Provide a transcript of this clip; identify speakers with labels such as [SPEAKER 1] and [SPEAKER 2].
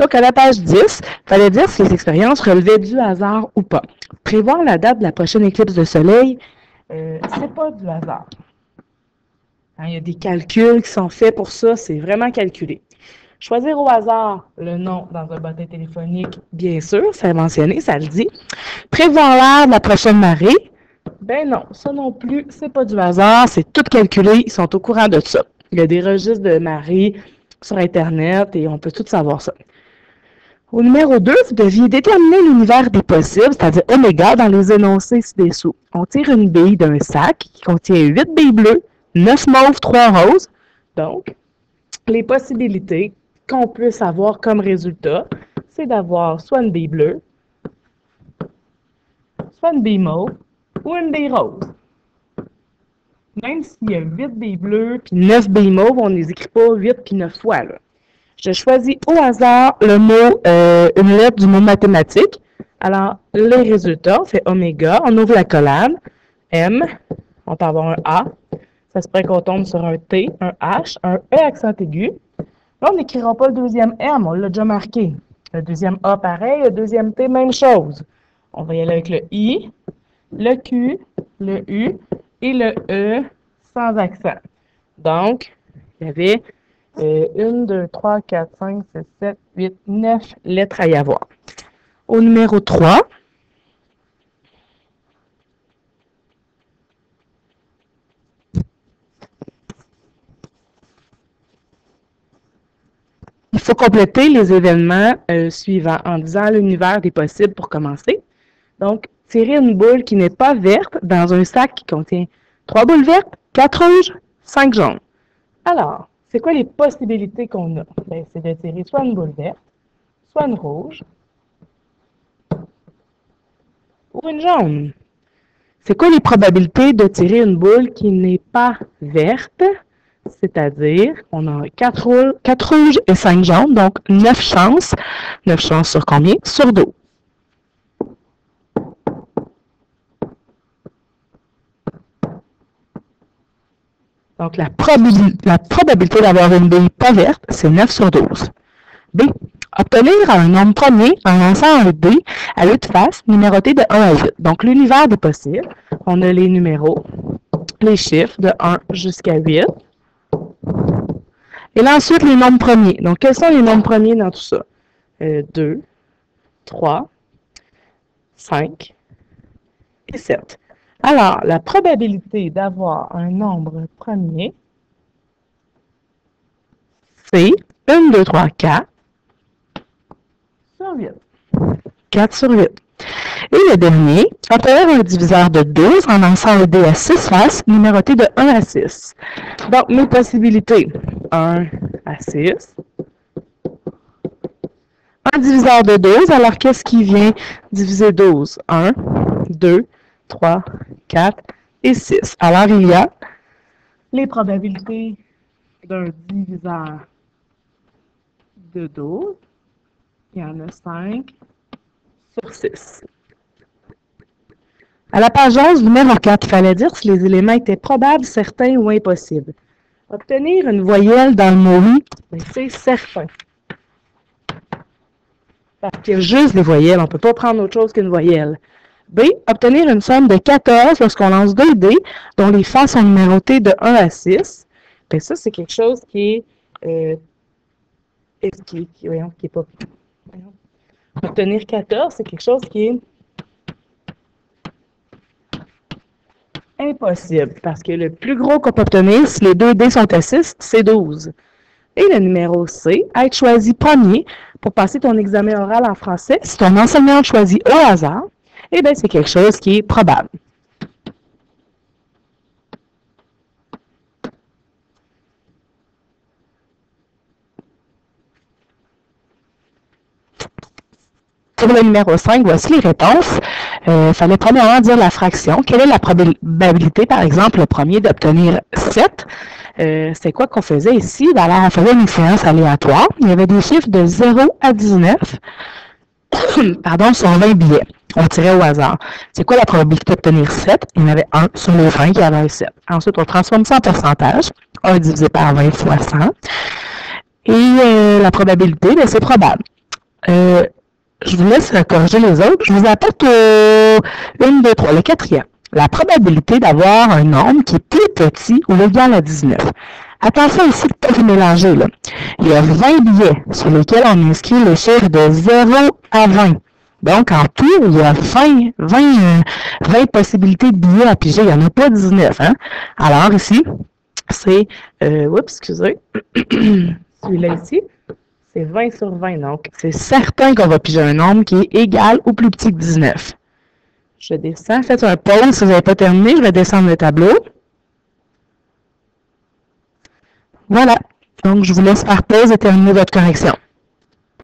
[SPEAKER 1] Donc, à la page 10, il fallait dire si les expériences relevaient du hasard ou pas. Prévoir la date de la prochaine éclipse de soleil, c'est pas du hasard. Hein, il y a des calculs qui sont faits pour ça, c'est vraiment calculé. Choisir au hasard le nom dans un bottin téléphonique, bien sûr, c'est mentionné, ça le dit. Prévoir l'heure de la prochaine marée, ben non, ça non plus, c'est pas du hasard, c'est tout calculé, ils sont au courant de ça. Il y a des registres de marée sur Internet et on peut tout savoir ça. Au numéro 2, vous deviez déterminer l'univers des possibles, c'est-à-dire oméga, dans les énoncés ci-dessous. On tire une bille d'un sac qui contient 8 billes bleues, 9 mauves, 3 roses. Donc, les possibilités qu'on puisse avoir comme résultat, c'est d'avoir soit une bille bleue, soit une bille mauve ou une bille rose. Même s'il y a 8 billes bleues puis 9 billes mauves, on ne les écrit pas 8 puis 9 fois, là. Je choisis au hasard le mot, une lettre du mot mathématique. Alors, les résultats, c'est oméga. On ouvre la colonne. M, on peut avoir un A. Ça se pourrait qu'on tombe sur un T, un H, un E accent aigu. Là, on n'écrira pas le deuxième M, on l'a déjà marqué. Le deuxième A, pareil. Le deuxième T, même chose. On va y aller avec le I, le Q, le U et le E sans accent. Donc, il y avait 1, 2, 3, 4, 5, 6, 7, 8, 9 lettres à y avoir. Au numéro 3, il faut compléter les événements suivants en disant l'univers des possibles pour commencer. Donc, tirer une boule qui n'est pas verte dans un sac qui contient 3 boules vertes, 4 rouges, 5 jaunes. Alors, c'est quoi les possibilités qu'on a? Ben, c'est de tirer soit une boule verte, soit une rouge, ou une jaune. C'est quoi les probabilités de tirer une boule qui n'est pas verte? C'est-à-dire, on a 4 rouges et 5 jaunes, donc 9 chances. 9 chances sur combien? Sur 12. Donc, la probabilité d'avoir une bille pas verte, c'est 9 sur 12. B. Obtenir un nombre premier en lançant un dé à 8 faces, numéroté de 1 à 8. Donc, l'univers des possibles, on a les numéros, les chiffres de 1 jusqu'à 8. Et là, ensuite, les nombres premiers. Donc, quels sont les nombres premiers dans tout ça? 2, 3, 5 et 7. Alors, la probabilité d'avoir un nombre premier, c'est 1, 2, 3, 4 sur 8. 4 sur 8. Et le dernier, obtenir un diviseur de 12 en lançant le dé à 6 faces, numéroté de 1 à 6. Donc, mes possibilités, 1 à 6. Un diviseur de 12, alors qu'est-ce qui vient diviser 12? 1, 2, 3, 4 et 6. Alors, il y a les probabilités d'un diviseur de 12. Il y en a 5 sur 6. À la page 11, numéro 4, il fallait dire si les éléments étaient probables, certains ou impossibles. Obtenir une voyelle dans le mot oui, c'est certain. Parce qu'il y a juste des voyelles, on ne peut pas prendre autre chose qu'une voyelle. B. Obtenir une somme de 14 lorsqu'on lance 2 dés dont les faces sont numérotées de 1 à 6. Bien, ça, c'est quelque chose qui est pas... Obtenir 14, c'est quelque chose qui est impossible. Parce que le plus gros qu'on peut obtenir, si les 2 dés sont à 6, c'est 12. Et le numéro C, être choisi premier pour passer ton examen oral en français. Si ton enseignant choisit au hasard, eh bien, c'est quelque chose qui est probable. Pour le numéro 5, voici les réponses. Il fallait premièrement dire la fraction. Quelle est la probabilité, par exemple, le premier d'obtenir 7? C'est quoi qu'on faisait ici? Alors, on faisait une séance aléatoire. Il y avait des chiffres de 0 à 19 sur 20 billets. On tirait au hasard. C'est quoi la probabilité d'obtenir 7? Il y en avait 1 sur les 20 qui avait 7. Ensuite, on transforme ça en pourcentage. 1 divisé par 20 fois 100. Et la probabilité, c'est probable. Je vous laisse corriger les autres. Je vous apporte une, deux, trois. Le quatrième. La probabilité d'avoir un nombre qui est plus petit ou égal à 19. Attention ici de ne pas vous mélanger. Là. Il y a 20 billets sur lesquels on inscrit les chiffres de 0 à 20. Donc, en tout, il y a 20 possibilités de billets à piger. Il n'y en a pas 19. Hein? Alors, ici, c'est... excusez. Celui-là ici, c'est 20 sur 20. Donc, c'est certain qu'on va piger un nombre qui est égal ou plus petit que 19. Je descends. Faites un pause si vous n'avez pas terminé. Je vais descendre le tableau. Voilà. Donc, je vous laisse faire pause et terminer votre correction.